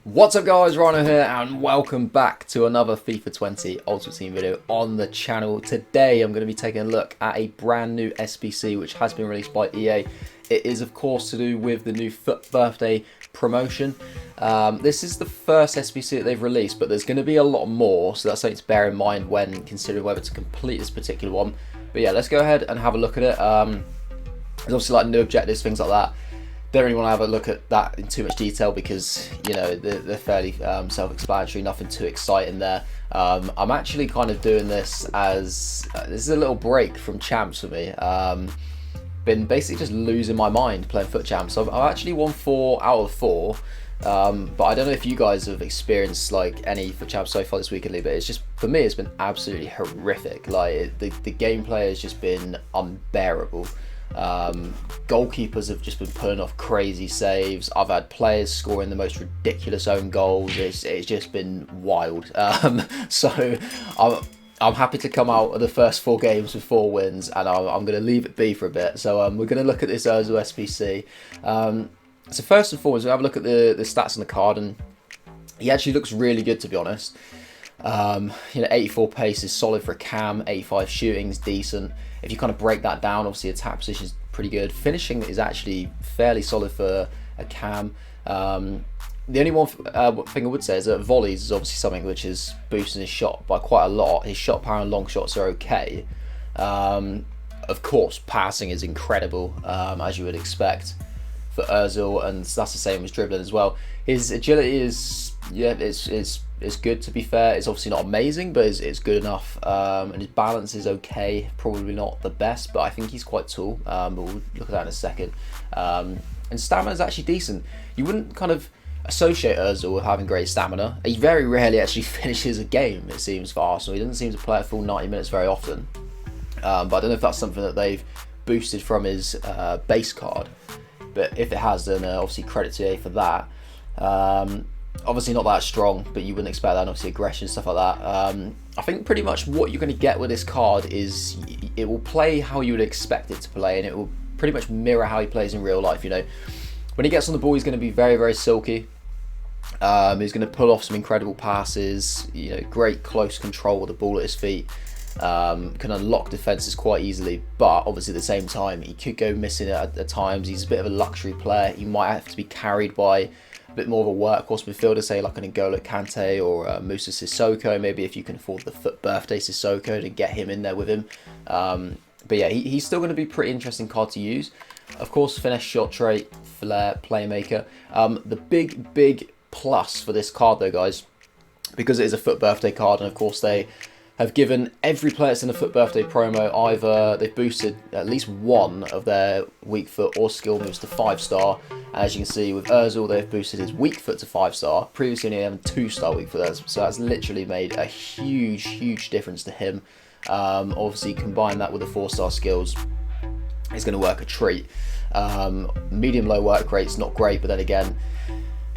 What's up guys, Rhino here and welcome back to another FIFA 20 Ultimate Team video on the channel. Today I'm going to be taking a look at a brand new SBC which has been released by EA. It is of course to do with the new FUT Birthday promotion. This is the first SBC that they've released, but there's going to be a lot more, so that's something to bear in mind when considering whether to complete this particular one. But yeah, let's go ahead and have a look at it. There's obviously like new objectives, things like that. Don't really want to have a look at that in too much detail because, you know, they're fairly self-explanatory, nothing too exciting there. I'm actually kind of doing this as, this is a little break from Champs for me. Been basically just losing my mind playing FUT Champs. I've actually won 4 out of 4, but I don't know if you guys have experienced like any FUT Champs so far this weekend, but it's just, for me, it's been absolutely horrific. Like, the gameplay has just been unbearable. Goalkeepers have just been pulling off crazy saves. I've had players scoring the most ridiculous own goals. It's just been wild. So I'm happy to come out of the first 4 games with 4 wins, and I'm going to leave it be for a bit. So we're going to look at this Ozil SBC. So first and foremost, we'll have a look at the stats on the card, and he actually looks really good, to be honest. You know, 84 pace is solid for a cam, 85 shooting is decent. If you kind of break that down, obviously attack position is pretty good. Finishing is actually fairly solid for a cam. The only one thing I would say is that volleys is obviously something which is boosting his shot by quite a lot. His shot power and long shots are okay. Of course, passing is incredible, as you would expect for Ozil, and that's the same as dribbling as well. His agility is, yeah, it's good, to be fair. It's obviously not amazing, but it's good enough. And his balance is okay, probably not the best, but I think he's quite tall. But we'll look at that in a second. And stamina is actually decent. You wouldn't kind of associate Ozil with having great stamina. He very rarely actually finishes a game, it seems, for Arsenal. He doesn't seem to play a full 90 minutes very often. But I don't know if that's something that they've boosted from his base card. But if it has, then obviously credit to EA for that. Obviously not that strong, but you wouldn't expect that, and obviously aggression, stuff like that. I think pretty much what you're going to get with this card is it will play how you would expect it to play, and it will pretty much mirror how he plays in real life. You know, when he gets on the ball, he's going to be very, very silky. He's going to pull off some incredible passes, you know, great close control with the ball at his feet. Can unlock defenses quite easily, but obviously at the same time he could go missing at times. He's a bit of a luxury player. He might have to be carried by a bit more of a workhorse midfielder, say like an N'Golo Kante or MESUT Sissoko, maybe, if you can afford the FUT Birthday Sissoko to get him in there with him. But yeah, he's still going to be a pretty interesting card to use. Of course, finesse, shot trait, flair, playmaker. The big plus for this card though, guys, because it is a FUT Birthday card, and of course they have given every player that's in the FUT Birthday promo, either they've boosted at least one of their weak foot or skill moves to 5-star. As you can see with Ozil, they've boosted his weak foot to 5-star. Previously only had 2-star weak foot, so that's literally made a huge difference to him. Obviously combine that with the 4-star skills, it's going to work a treat. Medium low work rate's not great, but then again,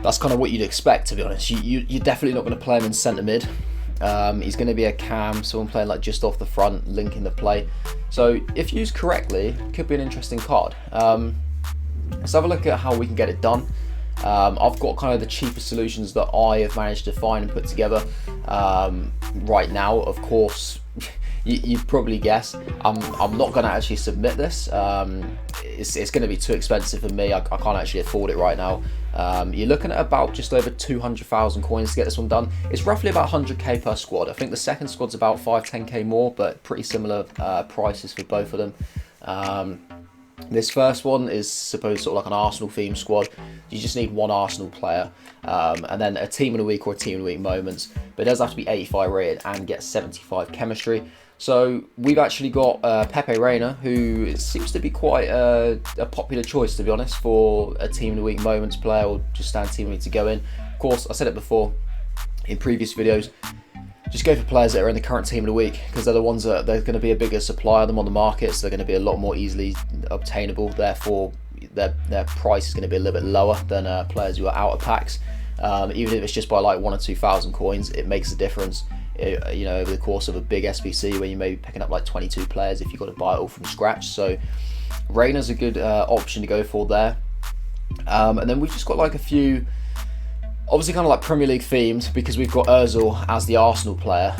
that's kind of what you'd expect, to be honest. You're definitely not going to play him in centre mid. He's going to be a cam, someone playing like just off the front, linking the play. So if used correctly, could be an interesting card. Let's have a look at how we can get it done. I've got kind of the cheapest solutions that I have managed to find and put together right now. Of course, you'd probably guess I'm not going to actually submit this. It's going to be too expensive for me. I can't actually afford it right now. You're looking at about just over 200,000 coins to get this one done. It's roughly about 100k per squad. I think the second squad's about 5-10k more, but pretty similar prices for both of them. This first one is supposed sort of like an Arsenal themed squad. You just need one Arsenal player, and then a team of the week or a team of the week moments. But it does have to be 85 rated and get 75 chemistry. So we've actually got Pepe Reina, who seems to be quite a popular choice, to be honest, for a team of the week moments player or just stand team of the week to go in. Of course, I said it before in previous videos, just go for players that are in the current team of the week, because they're the ones that there's going to be a bigger supply of them on the market, so they're going to be a lot more easily obtainable. Therefore, their price is going to be a little bit lower than players who are out of packs. Even if it's just by like 1 or 2,000 coins, it makes a difference. You know, over the course of a big SBC where you may be picking up like 22 players if you've got to buy it all from scratch. So Reina's a good option to go for there. And then we've just got like a few Obviously kind of like Premier League themed, because we've got Ozil as the Arsenal player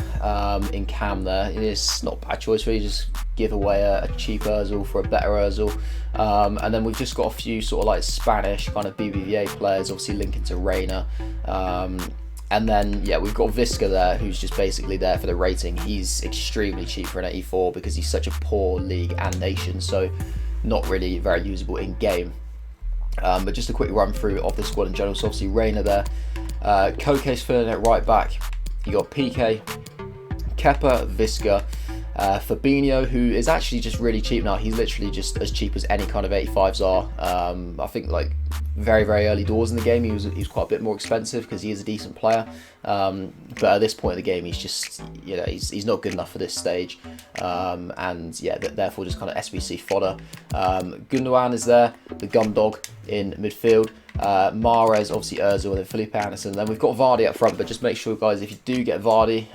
in cam there. It's not a bad choice for you, just give away a cheap Ozil for a better Ozil. And then we've just got a few sort of like Spanish kind of BBVA players, obviously linking to Reina. And then, yeah, we've got Visca there, who's just basically there for the rating. He's extremely cheap for an 84 because he's such a poor league and nation, so not really very usable in game. But just a quick run through of the squad in general. So obviously Reina there, Koke's filling it right back. You got PK, Kepa, Visca, Fabinho, who is actually just really cheap now. He's literally just as cheap as any kind of 85s are. I think like very early doors in the game he was quite a bit more expensive because he is a decent player, but at this point in the game he's just, you know, he's not good enough for this stage, and yeah, therefore just kind of SBC fodder. Gundogan is there, the gun dog in midfield. Mahrez, obviously Ozil, and then Felipe Anderson. Then we've got Vardy up front, but just make sure, guys, if you do get Vardy,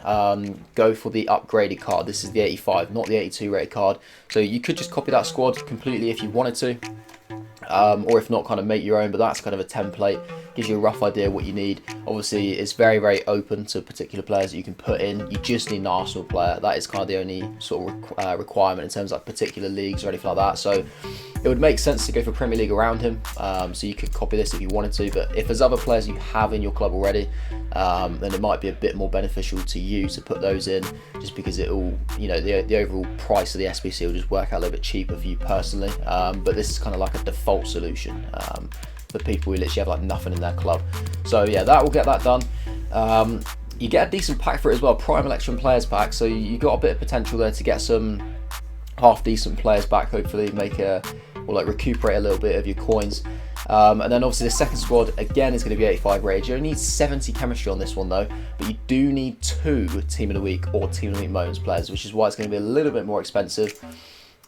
go for the upgraded card. This is the 85, not the 82 rated card. So you could just copy that squad completely if you wanted to, or if not, kind of make your own, but that's kind of a template. Gives you a rough idea what you need. Obviously, it's very open to particular players that you can put in. You just need an Arsenal player. That is kind of the only sort of requirement in terms of like particular leagues or anything like that. So it would make sense to go for Premier League around him. So you could copy this if you wanted to. But if there's other players you have in your club already, then it might be a bit more beneficial to you to put those in, just because it will, you know, the overall price of the SBC will just work out a little bit cheaper for you personally. But this is kind of like a default solution for people who literally have like nothing in their club. So yeah, that will get that done. You get a decent pack for it as well, Prime Election Players Pack. So you got a bit of potential there to get some half decent players back. Hopefully make or like recuperate a little bit of your coins. And then obviously the second squad again is going to be 85 rated. You only need 70 chemistry on this one though, but you do need 2 Team of the Week or Team of the Week Moments players, which is why it's going to be a little bit more expensive.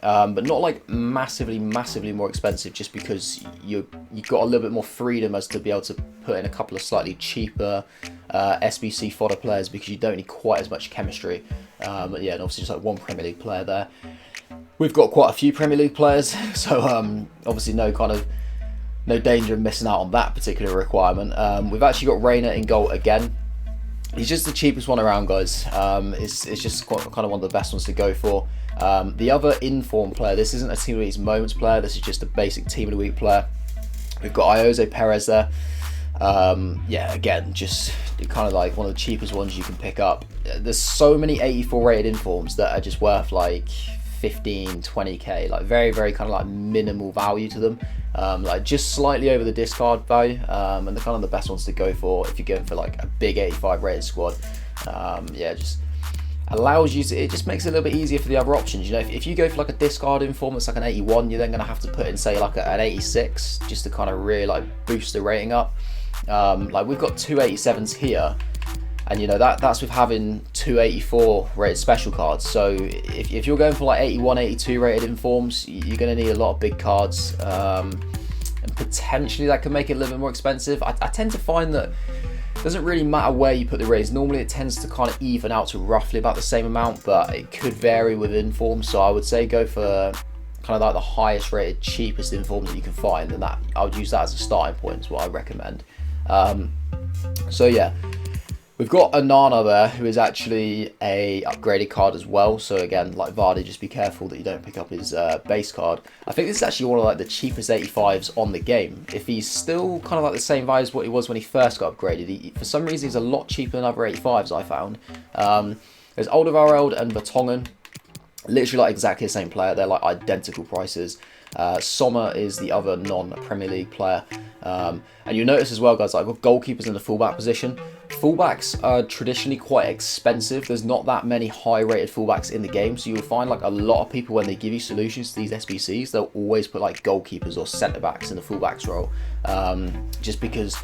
But not like massively more expensive, just because you've got a little bit more freedom as to be able to put in a couple of slightly cheaper SBC fodder players, because you don't need quite as much chemistry. But yeah, and obviously just like 1 Premier League player there. We've got quite a few Premier League players, so obviously no danger of missing out on that particular requirement. We've actually got Reina in goal again. He's just the cheapest one around, guys. It's just kind of one of the best ones to go for. The other inform player, this isn't a Team of the Week's Moments player, this is just a basic Team of the Week player. We've got Jose Perez there. Yeah, again, just kind of like one of the cheapest ones you can pick up. There's so many 84 rated informs that are just worth like 15, 20k, like very kind of like minimal value to them, like just slightly over the discard value, and they're kind of the best ones to go for if you're going for like a big 85 rated squad. Yeah, just allows you to, it just makes it a little bit easier for the other options. You know, if you go for like a discard inform that's like an 81, you're then going to have to put in say like an 86 just to kind of really like boost the rating up. Like we've got 2 87s here, and you know that's with having 2 84 rated special cards. So if you're going for like 81 82 rated informs, you're going to need a lot of big cards, and potentially that can make it a little bit more expensive. I tend to find that it doesn't really matter where you put the rates. Normally it tends to kind of even out to roughly about the same amount, but it could vary with informs. So I would say go for kind of like the highest rated, cheapest informs that you can find, and that I would use that as a starting point, is what I recommend. So yeah, we've got Onana there, who is actually a upgraded card as well. So again, like Vardy, just be careful that you don't pick up his base card. I think this is actually one of like the cheapest 85s on the game. If he's still kind of like the same value as what he was when he first got upgraded, for some reason he's a lot cheaper than other 85s I found. There's Alderweireld and Vertonghen, literally like exactly the same player. They're like identical prices. Sommer is the other non-Premier League player. And you'll notice as well, guys, I've got goalkeepers in the fullback position. Fullbacks are traditionally quite expensive. There's not that many high-rated fullbacks in the game, so you'll find like a lot of people, when they give you solutions to these SBCs, they'll always put like goalkeepers or centre-backs in the fullbacks role, just because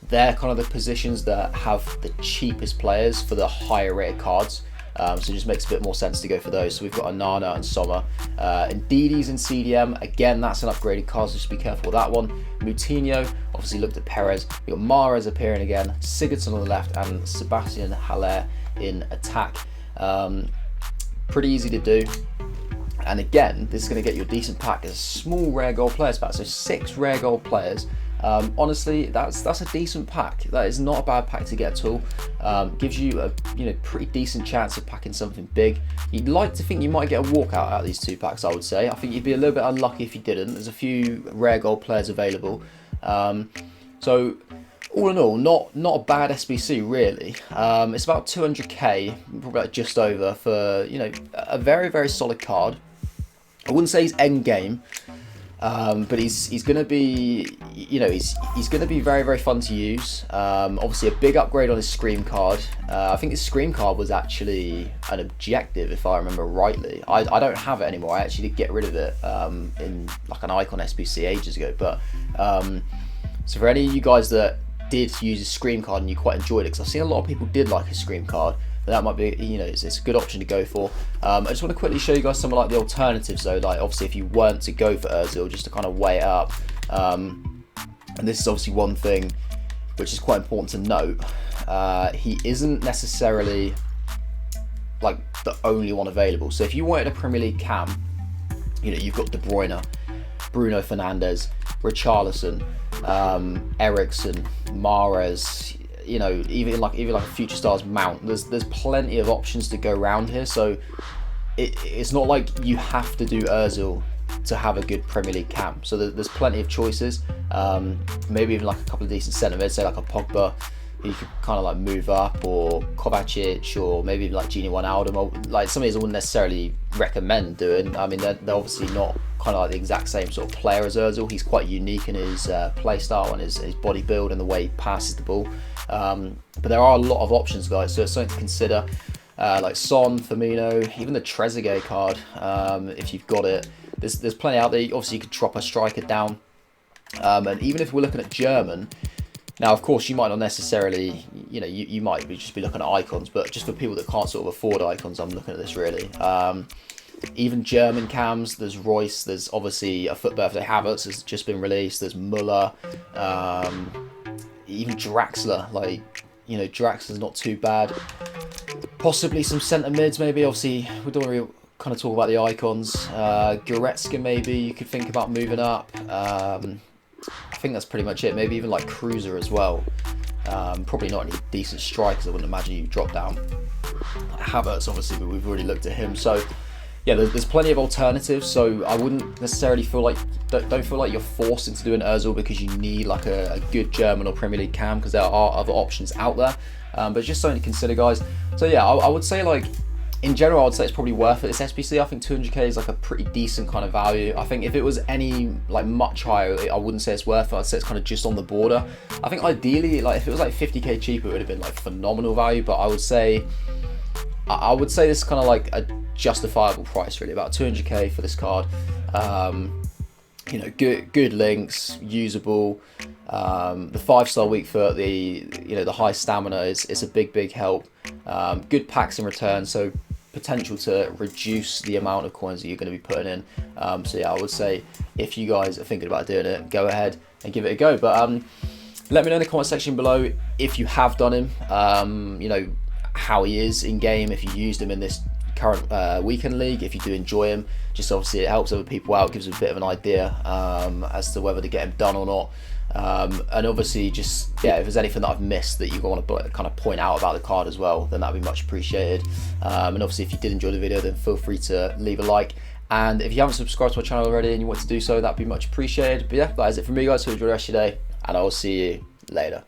they're kind of the positions that have the cheapest players for the higher-rated cards. So it just makes a bit more sense to go for those. So we've got Onana and Sommer. And Didi's in CDM. Again, that's an upgraded card, so just be careful with that one. Moutinho, obviously looked at Perez. We've got Mahrez appearing again, Sigurdsson on the left, and Sebastian Haller in attack. Pretty easy to do. And again, this is going to get you a decent pack. It's a small rare gold players pack, so 6 rare gold players. Honestly, that's a decent pack. That is not a bad pack to get at all. Gives you a pretty decent chance of packing something big. You'd like to think you might get a walkout out of these 2 packs, I would say. I think you'd be a little bit unlucky if you didn't. There's a few rare gold players available. So all in all, not a bad SBC really. It's about 200k, probably like just over, for a very, very solid card. I wouldn't say he's end game, but he's going to be he's going to be very, very fun to use. Obviously a big upgrade on his Scream card. I think his Scream card was actually an objective, if I remember rightly. I don't have it anymore. I actually did get rid of it in like an Icon SBC ages ago. But so for any of you guys that did use his Scream card and you quite enjoyed it, because I've seen a lot of people did like his Scream card, that might be, it's a good option to go for. I just want to quickly show you guys some of like the alternatives though, like obviously if you weren't to go for Ozil, just to kind of weigh it up. And this is obviously one thing which is quite important to note. He isn't necessarily like the only one available. So if you wanted a Premier League cam, you've got De Bruyne, Bruno Fernandes, Richarlison, Eriksen, Mahrez, even like a Future Stars Mount. There's plenty of options to go around here, so it's not like you have to do Ozil to have a good Premier League cam. So there's plenty of choices. Maybe even like a couple of decent centre mids, say like a Pogba, who you could kind of like move up, or Kovacic, or maybe even like Gini Wijnaldum, or like some of these I wouldn't necessarily recommend doing. I mean, they're obviously not kind of like the exact same sort of player as Ozil. He's quite unique in his play style and his body build and the way he passes the ball. But there are a lot of options, guys, so it's something to consider. Like Son, Firmino, even the Trezeguet card, if you've got it. There's plenty out there. Obviously, you could drop a striker down. And even if we're looking at German, now, of course, you might not necessarily, you might just be looking at icons, but just for people that can't sort of afford icons, I'm looking at this really. Even German cams, there's Royce, there's obviously a FUT Birthday Havertz has just been released, there's Muller, even Draxler, Draxler's not too bad. Possibly some centre mids, maybe. Obviously, we don't really kind of talk about the icons. Goretzka, maybe you could think about moving up. I think that's pretty much it. Maybe even like Cruiser as well. Probably not any decent strikers, I wouldn't imagine you drop down. Havertz, obviously, but we've already looked at him. So yeah, there's plenty of alternatives. So I wouldn't necessarily feel like, don't feel like you're forced into doing Ozil because you need like a good German or Premier League cam, because there are other options out there. But it's just something to consider, guys. So yeah, I would say, like, in general, I would say it's probably worth it. This SBC, I think 200k is like a pretty decent kind of value. I think if it was any like much higher, I wouldn't say it's worth it. I'd say it's kind of just on the border. I think ideally, like if it was like 50k cheaper, it would have been like phenomenal value. But I would say this is kind of like a justifiable price, really, about 200k for this card. Good links, usable. The 5-star weak foot, the high stamina is a big help. Good packs in return, so potential to reduce the amount of coins that you're going to be putting in. So yeah, I would say if you guys are thinking about doing it, go ahead and give it a go. But let me know in the comment section below if you have done him, how he is in game, if you used him in this current weekend league, if you do enjoy him. Just obviously it helps other people out, gives a bit of an idea as to whether to get him done or not. And obviously, just if there's anything that I've missed that you want to kind of point out about the card as well, then that'd be much appreciated. And obviously, if you did enjoy the video, then feel free to leave a like. And if you haven't subscribed to my channel already and you want to do so, that'd be much appreciated. But yeah, that is it from me, guys. So enjoy the rest of your day, and I will see you later.